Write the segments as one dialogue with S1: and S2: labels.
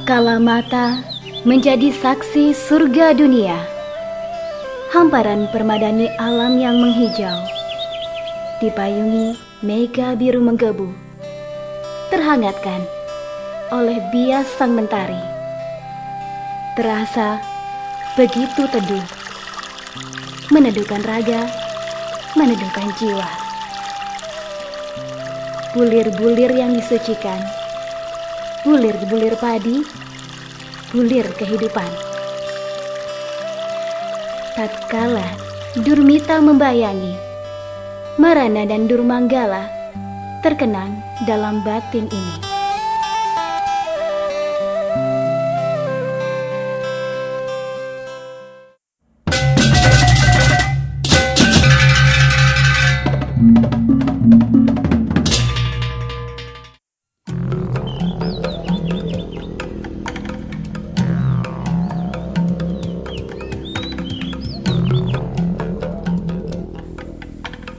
S1: Kala mata menjadi saksi surga dunia, hamparan permadani alam yang menghijau, dipayungi mega biru menggebu, terhangatkan oleh bias sang mentari. Terasa begitu teduh, meneduhkan raga, meneduhkan jiwa. Bulir-bulir yang disucikan, bulir-bulir padi, bulir kehidupan. Tatkala Durmita membayangi, Marana dan Durmanggala terkenang dalam batin ini.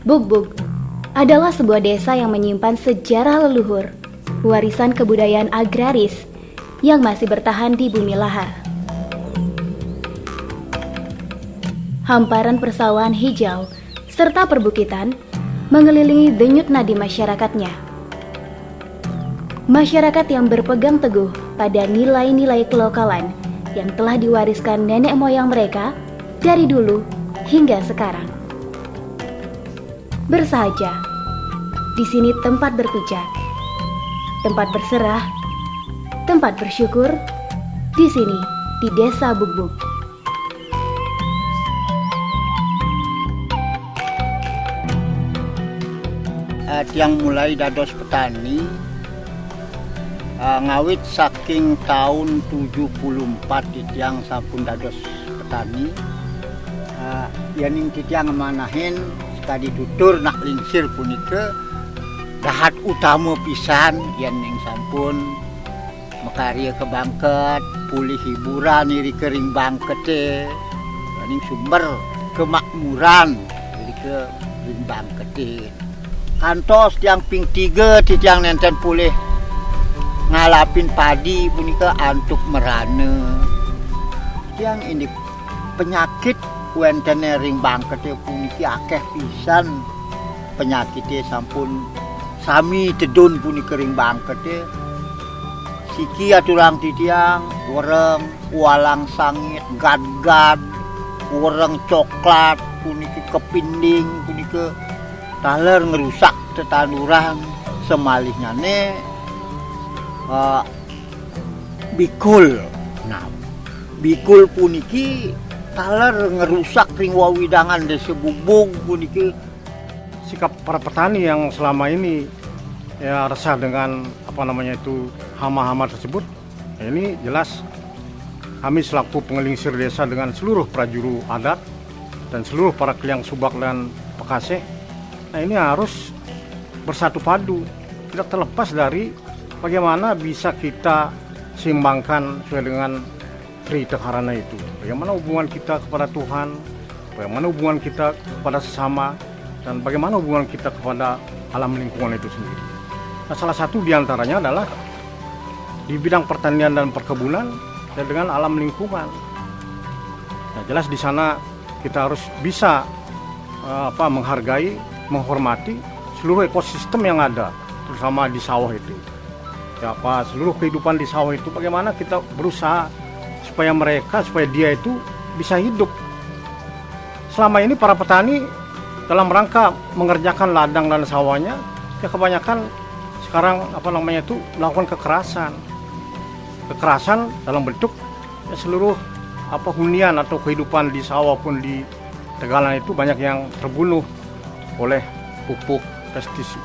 S1: Bugbug adalah sebuah desa yang menyimpan sejarah leluhur, warisan kebudayaan agraris yang masih bertahan di bumi lahar. Hamparan persawahan hijau serta perbukitan mengelilingi denyut nadi masyarakatnya. Masyarakat yang berpegang teguh pada nilai-nilai kelokalan yang telah diwariskan nenek moyang mereka dari dulu hingga sekarang. Bersahaja, di sini tempat berpijak, tempat berserah, tempat bersyukur, di sini di Desa Bugbug.
S2: Yang mulai dados petani ngawit saking tahun 74 titiang sampun dados petani. Yaning titiang manahin sekali tutur nak lingsir punika dahat utama pisan yaning sampun makarya ke bangket, pulih hiburan iri kering bangkete, yaning sumber kemakmuran iri ke ring bangkete. Kantos tiang ping 3 titiang nenten pulih ngalapin padi punika antuk merana. Tiang ini penyakit wentene ring bangkete puniki akeh pisan penyakite sampun sami tedun punika ring bangkete. Siki aturang titiang wereng walang sangit gad-gad, wereng coklat puniki kepinding punika taler ngerusak tetanduran semalihnya bikul. Nah, bikul puniki taler ngerusak ring wawidangan Desa Bugbug puniki.
S3: Sikap para petani yang selama ini ya resah dengan hama-hama tersebut, ya ini jelas kami selaku pengelingsir desa dengan seluruh prajuru adat dan seluruh para kliang subak dan pekaseh, nah ini harus bersatu padu, tidak terlepas dari bagaimana bisa kita seimbangkan sesuai dengan Tri Teharana itu. Bagaimana hubungan kita kepada Tuhan, bagaimana hubungan kita kepada sesama, dan bagaimana hubungan kita kepada alam lingkungan itu sendiri. Nah, salah satu diantaranya adalah di bidang pertanian dan perkebunan dan dengan alam lingkungan. Nah, jelas di sana kita harus bisa menghargai, menghormati seluruh ekosistem yang ada, terutama di sawah itu. Ya, seluruh kehidupan di sawah itu bagaimana kita berusaha supaya dia itu bisa hidup. Selama ini para petani dalam rangka mengerjakan ladang dan sawahnya, ya kebanyakan sekarang melakukan kekerasan dalam bentuk ya seluruh hunian atau kehidupan di sawah pun di Tegalan itu banyak yang terbunuh oleh pupuk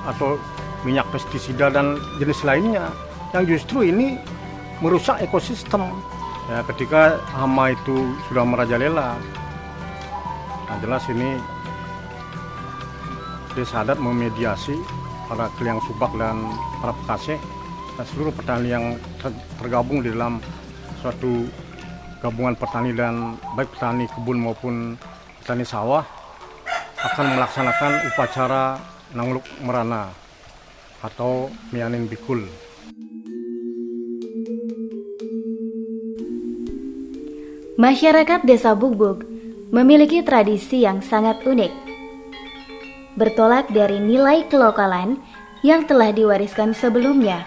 S3: atau minyak pestisida dan jenis lainnya yang justru ini merusak ekosistem. Ya, ketika hama itu sudah merajalela, nah jelas ini Desa Adat memediasi para kliang subak dan para pekaseh dan seluruh petani yang tergabung di dalam suatu gabungan petani dan baik petani kebun maupun petani sawah akan melaksanakan upacara Nangluk Merana atau Mianing Bikul.
S1: Masyarakat Desa Bugbug memiliki tradisi yang sangat unik. Bertolak dari nilai kelokalan yang telah diwariskan sebelumnya,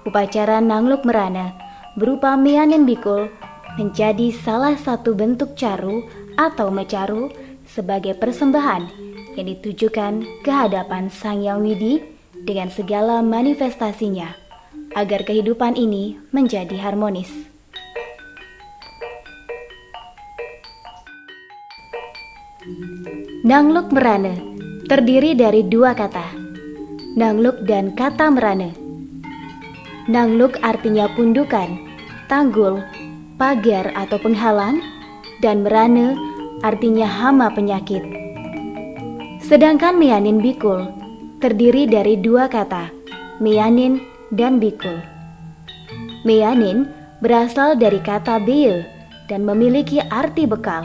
S1: upacara Nangluk Merana berupa Mianin Bikul menjadi salah satu bentuk caru atau mecaru sebagai persembahan yang ditujukan ke hadapan Sang Hyang Widi dengan segala manifestasinya agar kehidupan ini menjadi harmonis. Nangluk Merana terdiri dari dua kata, Nangluk dan kata Merana. Nangluk artinya pundukan, tanggul, pagar atau penghalang, dan Merana artinya hama penyakit. Sedangkan Mianin Bikul terdiri dari dua kata, Mianin dan Bikul. Mianin berasal dari kata beye dan memiliki arti bekal.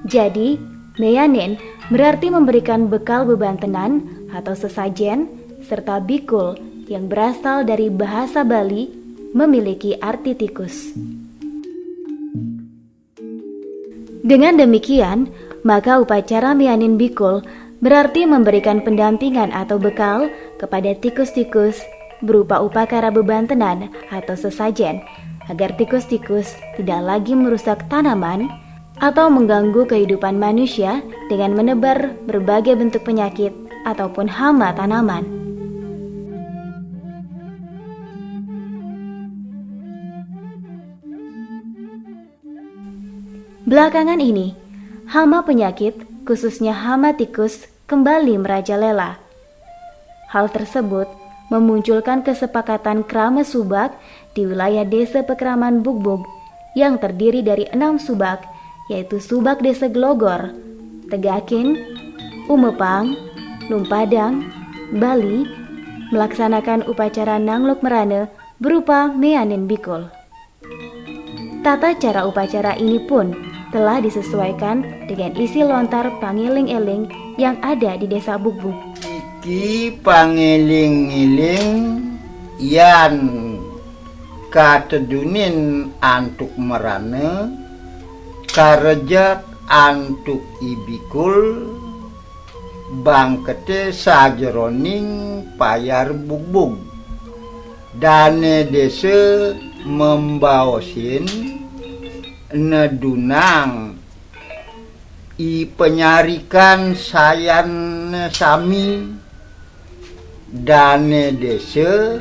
S1: Jadi, Mianin berarti memberikan bekal bebantenan atau sesajen, serta Bikul yang berasal dari bahasa Bali memiliki arti tikus. Dengan demikian, maka upacara Mianin Bikul berarti memberikan pendampingan atau bekal kepada tikus-tikus berupa upakara bebantenan atau sesajen, agar tikus-tikus tidak lagi merusak tanaman atau mengganggu kehidupan manusia dengan menebar berbagai bentuk penyakit ataupun hama tanaman. Belakangan ini, hama penyakit, khususnya hama tikus, kembali merajalela. Hal tersebut memunculkan kesepakatan Krama Subak di wilayah Desa Pekraman Bugbug yang terdiri dari 6 subak, yaitu Subak Desa Glogor, Tegakin, Umepang, Lumpadang, Bali, melaksanakan upacara Nangluk Merana berupa Mianin Bikul. Tata cara upacara ini pun telah disesuaikan dengan isi lontar pangiling-eling yang ada di Desa Bugbug.
S2: Iki pangiling-iling yan katedunin antuk merana karejat antuk ibikul bangkete sajeroning payar Bugbug. Dane desa membaosin nedunang i penyarikan sayan sami dane desa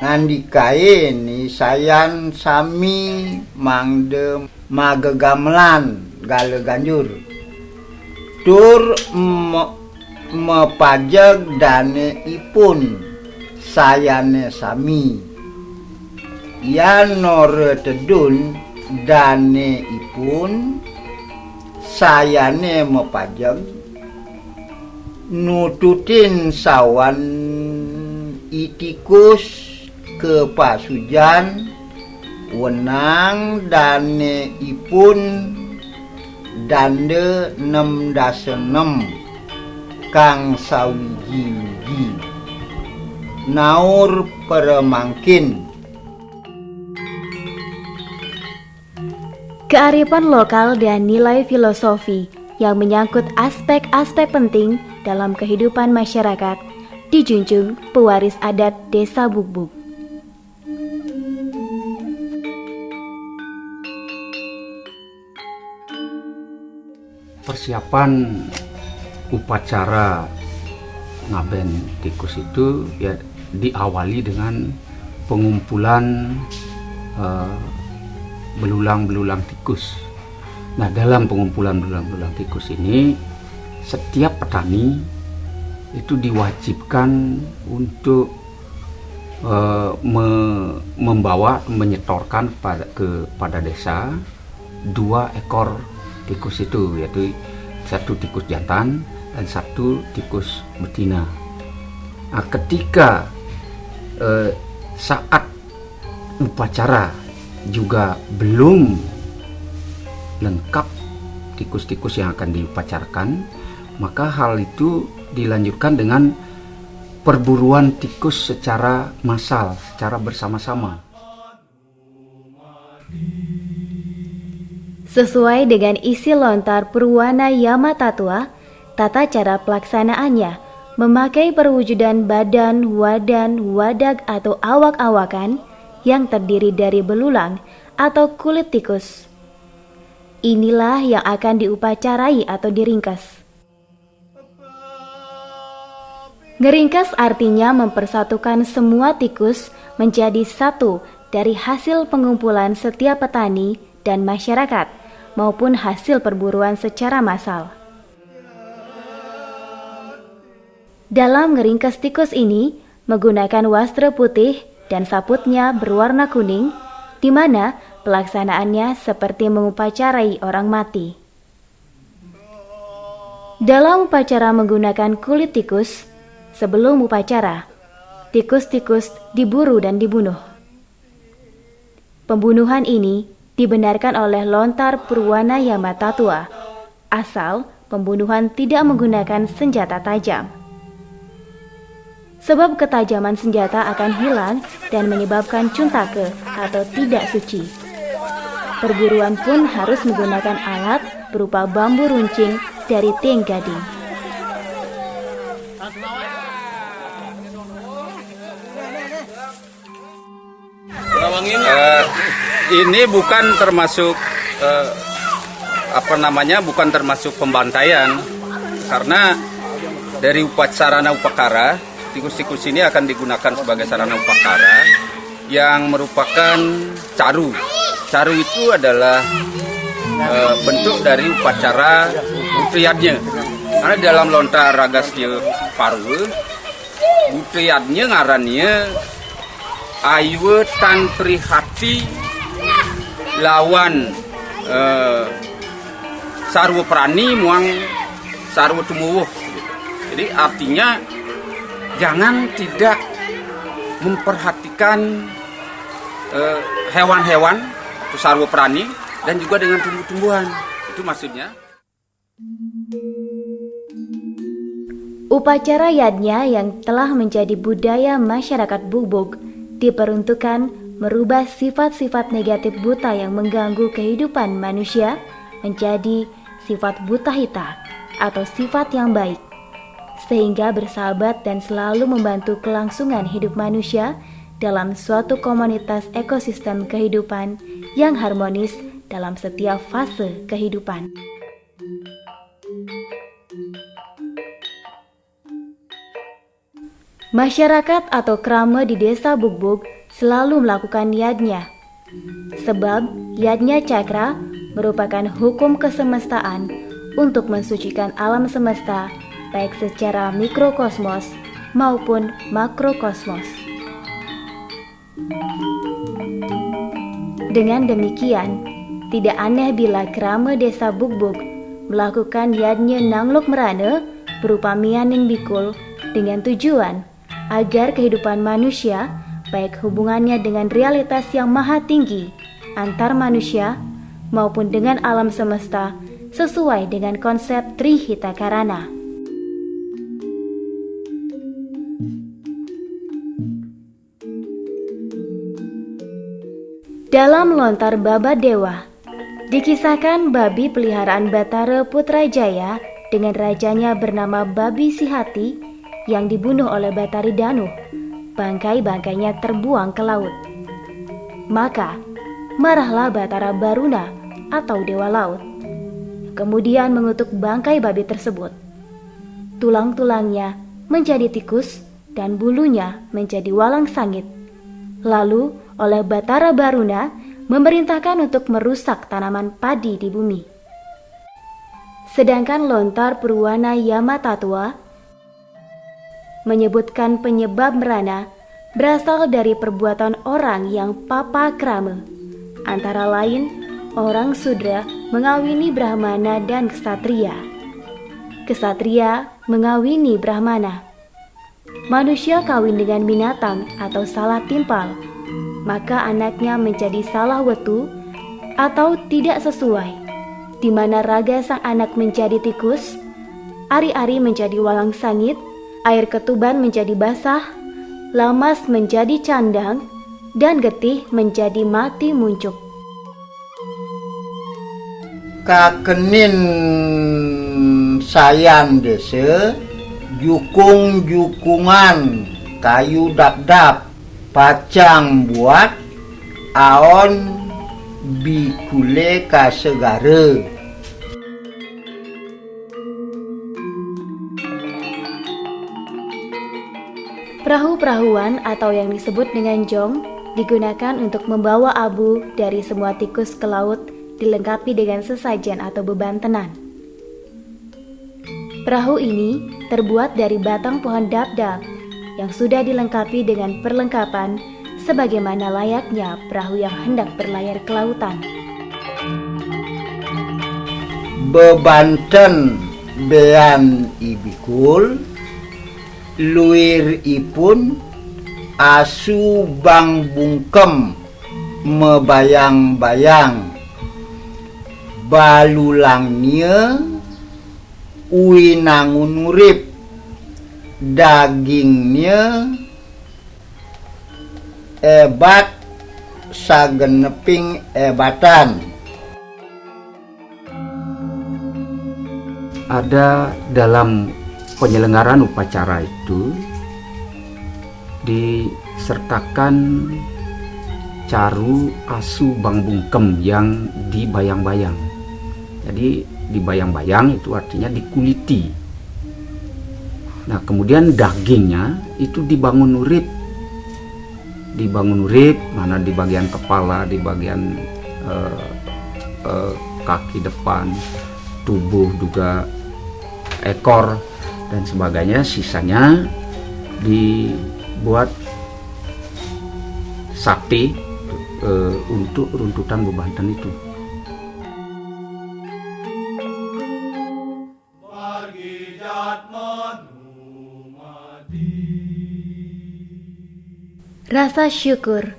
S2: ngandikae ni sayan sami mangde magegamelan gale ganjur tur mepajeg dane ipun sayane sami yanor tedun dane ipun sayane mepajeg nututin sawan itikus ke pasujan wenang dane ipun dande 6 kang sawiji-wiji naur peremangkin.
S1: Kearifan lokal dan nilai filosofi yang menyangkut aspek-aspek penting dalam kehidupan masyarakat dijunjung pewaris adat Desa Bugbug.
S4: Persiapan upacara ngaben tikus itu ya diawali dengan pengumpulan belulang-belulang tikus. Nah, dalam pengumpulan belulang-belulang tikus ini, setiap petani itu diwajibkan untuk menyetorkan kepada desa 2 ekor tikus itu, yaitu 1 tikus jantan dan 1 tikus betina. Nah, ketika saat upacara juga belum lengkap tikus-tikus yang akan diupacarkan, maka hal itu dilanjutkan dengan perburuan tikus secara massal, secara bersama-sama.
S1: Sesuai dengan isi lontar Purwana Yamatatua, tata cara pelaksanaannya memakai perwujudan badan, wadag atau awak-awakan yang terdiri dari belulang atau kulit tikus. Inilah yang akan diupacarai atau diringkas. Ngeringkas artinya mempersatukan semua tikus menjadi satu dari hasil pengumpulan setiap petani dan masyarakat maupun hasil perburuan secara massal. Dalam ngeringkas tikus ini menggunakan wastra putih dan saputnya berwarna kuning, di mana pelaksanaannya seperti mengupacarai orang mati. Dalam upacara menggunakan kulit tikus, sebelum upacara, tikus-tikus diburu dan dibunuh. Pembunuhan ini dibenarkan oleh lontar Purwana Yamatatua, asal pembunuhan tidak menggunakan senjata tajam. Sebab ketajaman senjata akan hilang dan menyebabkan cuntake atau tidak suci. Perburuan pun harus menggunakan alat berupa bambu runcing dari tiang gading.
S5: Ini bukan termasuk bukan termasuk pembantaian, karena dari sarana upakara, tikus-tikus ini akan digunakan sebagai sarana upakara yang merupakan caru. Caru itu adalah bentuk dari upacara butriyadnya. Karena dalam lontar Agastya Parwa, butriyadnya ngarannya Aywe Tan Prihati lawan sarwa prani muang sarwa tumuwuh. Jadi artinya jangan tidak memperhatikan hewan-hewan atau sarwa prani dan juga dengan tumbuh-tumbuhan. Itu maksudnya.
S1: Upacara yadnya yang telah menjadi budaya masyarakat Bugbog diperuntukkan merubah sifat-sifat negatif buta yang mengganggu kehidupan manusia menjadi sifat buta hita atau sifat yang baik, sehingga bersahabat dan selalu membantu kelangsungan hidup manusia dalam suatu komunitas ekosistem kehidupan yang harmonis dalam setiap fase kehidupan. Masyarakat atau krama di desa Bugbog selalu melakukan yadnya, sebab yadnya cakra merupakan hukum kesemestaan untuk mensucikan alam semesta baik secara mikrokosmos maupun makrokosmos. Dengan demikian, tidak aneh bila krama desa Bugbog melakukan yadnya Nangluk Merana berupa mianing bikul dengan tujuan agar kehidupan manusia baik hubungannya dengan realitas yang maha tinggi antar manusia maupun dengan alam semesta sesuai dengan konsep Trihita Karana. Dalam lontar Baba Dewa, dikisahkan babi peliharaan Batara Putrajaya dengan rajanya bernama Babi Sihati yang dibunuh oleh Batari Danu. Bangkai-bangkainya terbuang ke laut. Maka marahlah Batara Baruna atau Dewa Laut, kemudian mengutuk bangkai babi tersebut. Tulang-tulangnya menjadi tikus dan bulunya menjadi walang sangit. Lalu oleh Batara Baruna memerintahkan untuk merusak tanaman padi di bumi. Sedangkan lontar Purwana Yamatatua menyebutkan penyebab merana berasal dari perbuatan orang yang papa krama, antara lain orang Sudra mengawini Brahmana dan Ksatria, Ksatria mengawini Brahmana, manusia kawin dengan binatang atau salah timpal, maka anaknya menjadi salah wetu atau tidak sesuai, di mana raga sang anak menjadi tikus, ari-ari menjadi walang sangit, air ketuban menjadi basah, lamas menjadi candang, dan getih menjadi mati muncuk.
S2: kakenin sayan desa jukung-jukungan kayu dap-dap pacang buat aon bikule kasegara.
S1: Perahu-perahuan atau yang disebut dengan jong digunakan untuk membawa abu dari semua tikus ke laut, dilengkapi dengan sesajen atau beban tenan. Perahu ini terbuat dari batang pohon dap-dap yang sudah dilengkapi dengan perlengkapan sebagaimana layaknya perahu yang hendak berlayar ke lautan.
S2: Bebanten bean ibikul, luir ipun asu bang bungkem mebayang-bayang, balulangnya uinangun urip, dagingnya ebat sageneping ebatan.
S4: Ada dalam penyelenggaraan upacara itu disertakan caru asu bang bungkem yang dibayang-bayang. Jadi dibayang-bayang itu artinya dikuliti. Nah, kemudian dagingnya itu dibangun urip. Dibangun urip, mana di bagian kepala, di bagian kaki depan, tubuh juga, ekor dan sebagainya. Sisanya dibuat sakti untuk runtutan bebanten itu.
S1: Rasa syukur,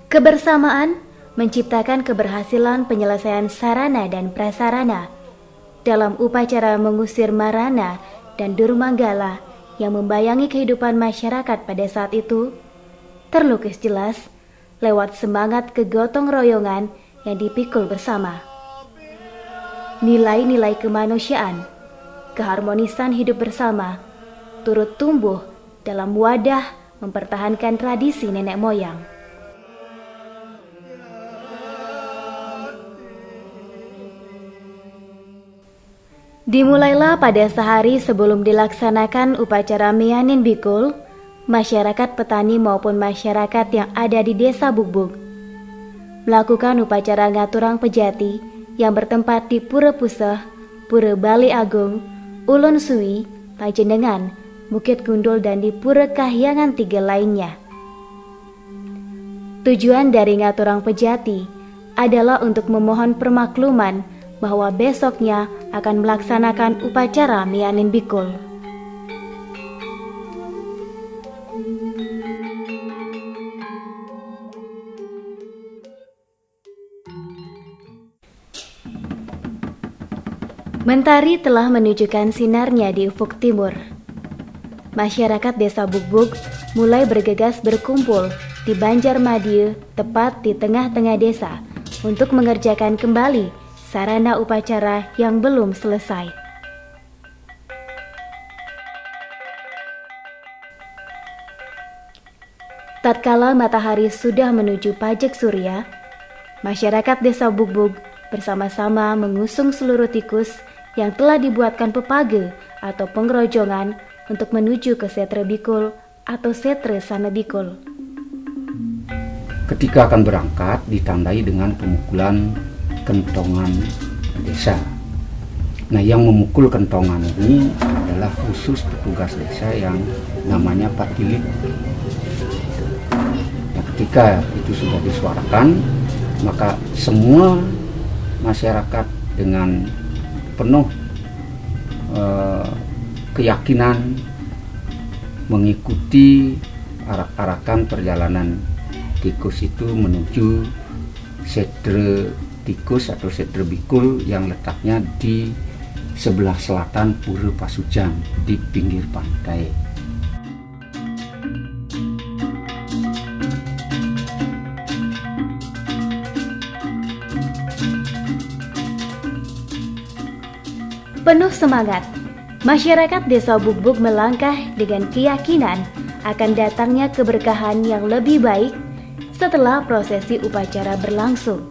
S1: kebersamaan menciptakan keberhasilan penyelesaian sarana dan prasarana dalam upacara mengusir Marana dan Durmanggala yang membayangi kehidupan masyarakat pada saat itu, terlukis jelas lewat semangat kegotong royongan yang dipikul bersama. Nilai-nilai kemanusiaan, keharmonisan hidup bersama, turut tumbuh dalam wadah mempertahankan tradisi nenek moyang. Dimulailah pada sehari sebelum dilaksanakan upacara Mianin Bikul, masyarakat petani maupun masyarakat yang ada di desa Bugbug melakukan upacara ngaturang pejati yang bertempat di Pura Puseh, Pura Bali Agung, Ulun Suwi, Pajenengan, Bukit Gundul dan di Pura Kahyangan 3 lainnya. Tujuan dari ngaturang pejati adalah untuk memohon permakluman bahwa besoknya akan melaksanakan upacara Mianin Bikul. Mentari telah menunjukkan sinarnya di ufuk timur. Masyarakat desa Bugbug mulai bergegas berkumpul di Banjarmadieu, tepat di tengah-tengah desa, untuk mengerjakan kembali sarana upacara yang belum selesai. Tatkala matahari sudah menuju pajak surya, masyarakat desa Bugbug bersama-sama mengusung seluruh tikus yang telah dibuatkan pepage atau pengerojongan untuk menuju ke Setre Bikul atau Setre Sana Bikul.
S4: Ketika akan berangkat ditandai dengan pemukulan kentongan desa. Nah, yang memukul kentongan ini adalah khusus petugas desa yang namanya patilit. Nah, ketika itu sudah disuarakan, maka semua masyarakat dengan penuh keyakinan mengikuti arak-arakan perjalanan tikus itu menuju Setre Tikus atau Setre Bikul yang letaknya di sebelah selatan Pura Pasujan di pinggir pantai.
S1: Penuh semangat, masyarakat Desa Bugbug melangkah dengan keyakinan akan datangnya keberkahan yang lebih baik setelah prosesi upacara berlangsung.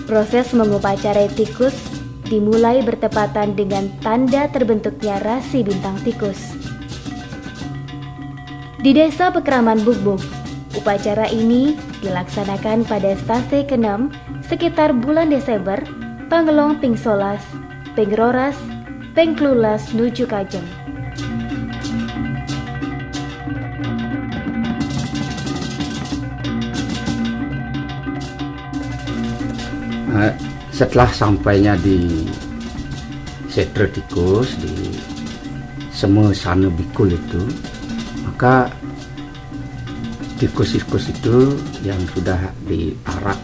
S1: Proses mengupacarai tikus dimulai bertepatan dengan tanda terbentuknya rasi bintang tikus. Di Desa Pekraman Bugbug, upacara ini dilaksanakan pada stase ke-6 sekitar bulan Desember, Pangelong Ping 11, Ping Roras, Ping Klulas nuju Kajeng.
S4: Setelah sampainya di Setre Tikus, di Semesana Bikul itu, maka tikus-tikus itu yang sudah diarak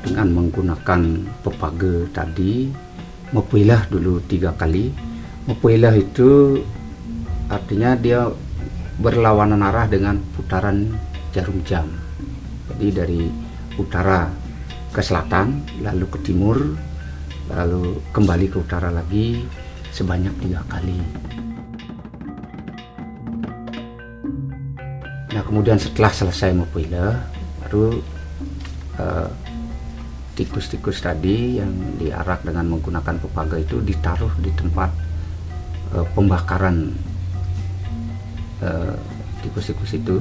S4: dengan menggunakan pepaga tadi, mepilah dulu 3 kali. Mepilah itu artinya dia berlawanan arah dengan putaran jarum jam. Jadi dari utara ke selatan, lalu ke timur, lalu kembali ke utara lagi sebanyak 3 kali. Nah, kemudian setelah selesai mepilah, baru tikus-tikus tadi yang diarak dengan menggunakan pepaga itu ditaruh di tempat pembakaran tikus-tikus itu.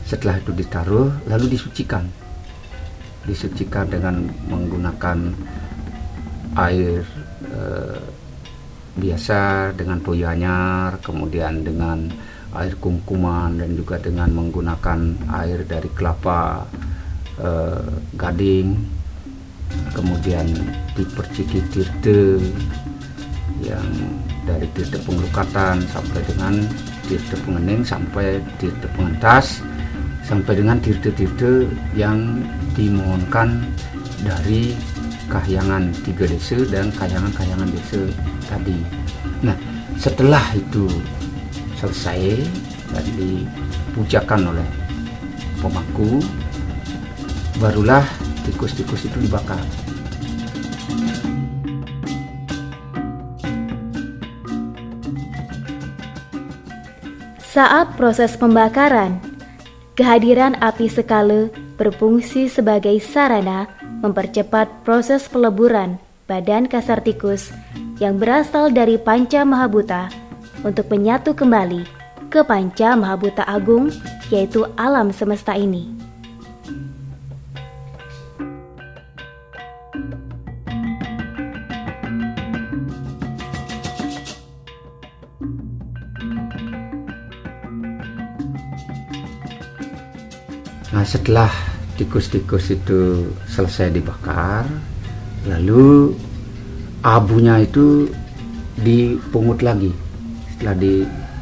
S4: Setelah itu ditaruh, lalu disucikan dengan menggunakan air biasa dengan toyo anyar, kemudian dengan air kumkuman, dan juga dengan menggunakan air dari kelapa gading. Kemudian diperciki tirte yang dari tirte pengelukatan sampai dengan tirte pengening, sampai tirte pengentas, sampai dengan tirte-tirte yang dimohonkan dari kahyangan 3 desa dan kahyangan-kahyangan desa tadi. Nah, setelah itu selesai dan dipujakan oleh pemangku, barulah tikus-tikus itu dibakar.
S1: Saat proses pembakaran, kehadiran api sekala berfungsi sebagai sarana mempercepat proses peleburan badan kasar tikus yang berasal dari Panca Mahabhuta untuk menyatu kembali ke Panca Mahabhuta Agung, yaitu alam semesta ini.
S4: Nah, setelah tikus-tikus itu selesai dibakar, lalu abunya itu dipungut lagi. Setelah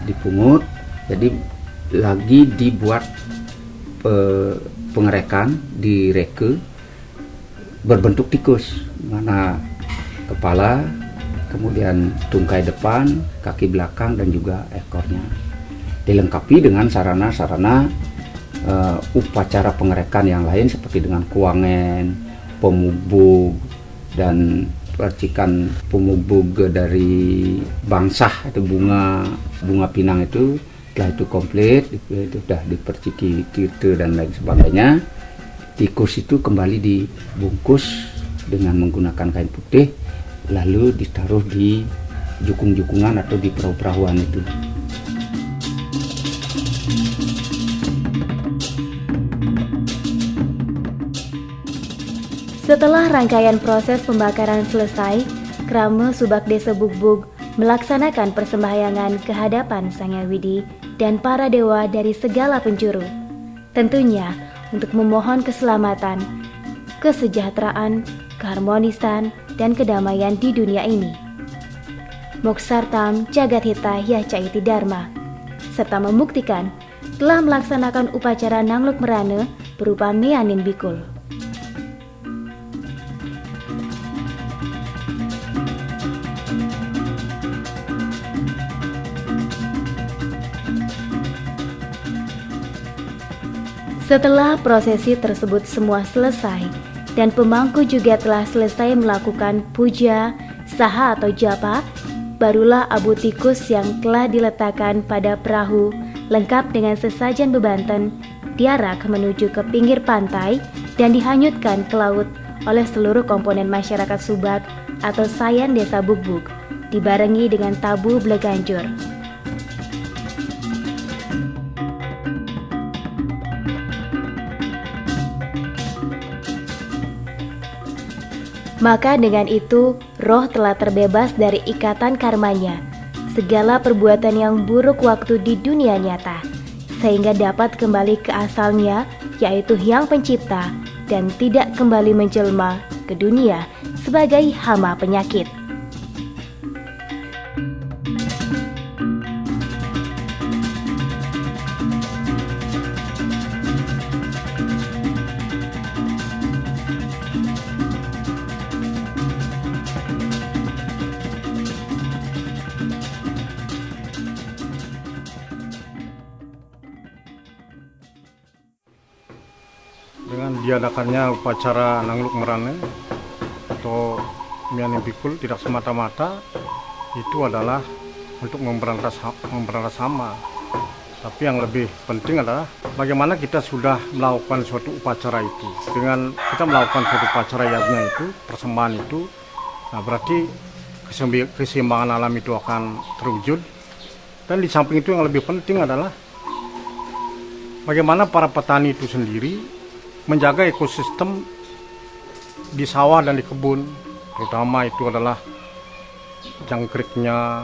S4: dipungut, jadi lagi dibuat pengerekan, direke berbentuk tikus, mana kepala, kemudian tungkai depan, kaki belakang, dan juga ekornya. Dilengkapi dengan sarana-sarana upacara pengerekan yang lain seperti dengan kuangen, pemubug, dan percikan pemubug dari bangsah atau bunga pinang itu. Setelah itu komplit, itu sudah diperciki tirte dan lain sebagainya, tikus itu kembali dibungkus dengan menggunakan kain putih, lalu ditaruh di jukung-jukungan atau di perahu-perahuan itu.
S1: Setelah rangkaian proses pembakaran selesai, Krama Subak Desa Bugbug melaksanakan persembahyangan ke hadapan Sang Hyang Widi dan para dewa dari segala penjuru. Tentunya untuk memohon keselamatan, kesejahteraan, keharmonisan, dan kedamaian di dunia ini. Moksartam Jagat Hita Yacaiti Dharma, serta membuktikan telah melaksanakan upacara Nangluk Merana berupa Meanin Bikul. Setelah prosesi tersebut semua selesai, dan pemangku juga telah selesai melakukan puja, saha atau japa, barulah abu tikus yang telah diletakkan pada perahu lengkap dengan sesajen bebanten diarak menuju ke pinggir pantai dan dihanyutkan ke laut oleh seluruh komponen masyarakat Subak atau Sayan Desa Bubuk, dibarengi dengan tabu Bleganjur. Maka dengan itu, roh telah terbebas dari ikatan karmanya, segala perbuatan yang buruk waktu di dunia nyata, sehingga dapat kembali ke asalnya, yaitu Hyang Pencipta, dan tidak kembali menjelma ke dunia sebagai hama penyakit.
S3: Dengan diadakannya upacara Nangluk Merane atau Mianing Pikul tidak semata-mata itu adalah untuk memberantas hama, tapi yang lebih penting adalah bagaimana kita sudah melakukan suatu upacara itu. Dengan kita melakukan suatu upacara yagnya itu, persembahan itu, nah berarti keseimbangan alam itu akan terwujud. Dan di samping itu yang lebih penting adalah bagaimana para petani itu sendiri menjaga ekosistem di sawah dan di kebun, terutama itu adalah jangkriknya,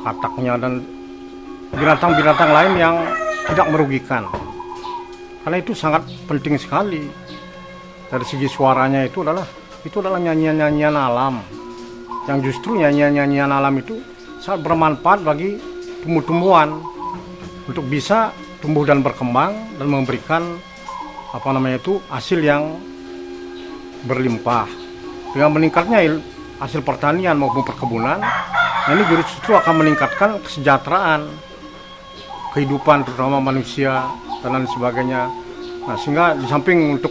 S3: kataknya, dan binatang-binatang lain yang tidak merugikan. Karena itu sangat penting sekali. Dari segi suaranya itu adalah nyanyian-nyanyian alam, yang justru nyanyian-nyanyian alam itu sangat bermanfaat bagi tumbuh-tumbuhan untuk bisa tumbuh dan berkembang dan memberikan hasil yang berlimpah. Dengan meningkatnya hasil pertanian maupun perkebunan, ini justru akan meningkatkan kesejahteraan kehidupan terutama manusia dan lain sebagainya. Nah, sehingga di samping untuk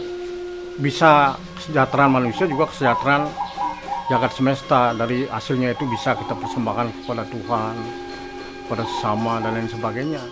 S3: bisa kesejahteraan manusia juga kesejahteraan jagat semesta, dari hasilnya itu bisa kita persembahkan kepada Tuhan, kepada sesama dan lain sebagainya.